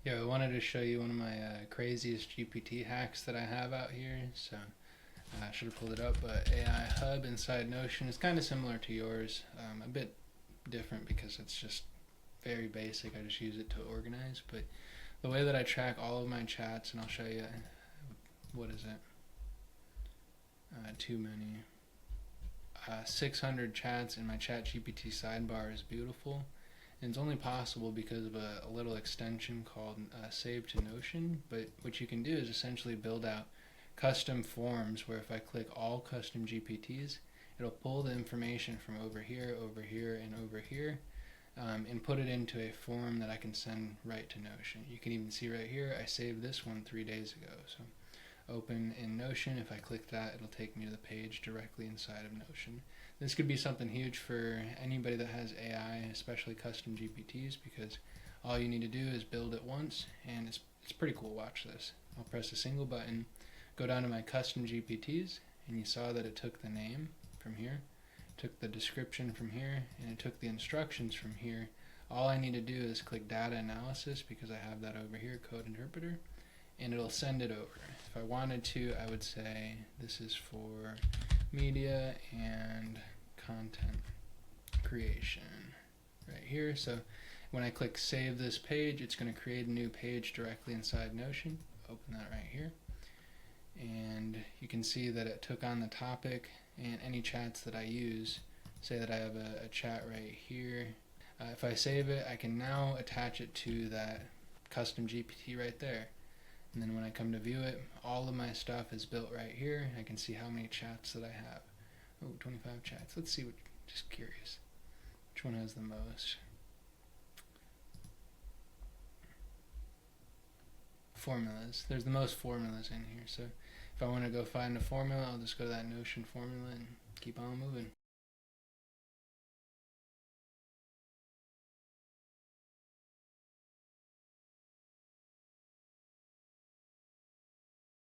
Yeah, I wanted to show you one of my craziest GPT hacks that I have out here. So I should have pulled it up, but AI Hub inside Notion is kind of similar to yours, a bit different because it's just very basic. I just use it to organize. But the way that I track all of my chats, and I'll show you, what is it? Too many. 600 chats in my ChatGPT sidebar is beautiful. And it's only possible because of a little extension called Save to Notion. But what you can do is essentially build out custom forms where if I click all custom GPTs, it'll pull the information from over here, and over here, and put it into a form that I can send right to Notion. You can even see right here, I saved this one 3 days ago. So open in Notion. If I click that, it'll take me to the page directly inside of Notion. This could be something huge for anybody that has AI, especially custom GPTs, because all you need to do is build it once, and it's pretty cool. Watch this. I'll press a single button, go down to my custom GPTs, and you saw that it took the name from here, took the description from here, and it took the instructions from here. All I need to do is click data analysis because I have that over here, code interpreter, and it'll send it over. If I wanted to, I would say this is for media and content creation right here. So when I click save this page, it's going to create a new page directly inside Notion. Open that right here. And you can see that it took on the topic and any chats that I use. Say that I have a chat right here. If I save it, I can now attach it to that custom GPT right there. And then when I come to view it, all of my stuff is built right here. I can see how many chats that I have. Oh, 25 chats. Let's see, just curious. Which one has the most? Formulas. There's the most formulas in here. So if I want to go find a formula, I'll just go to that Notion formula and keep on moving.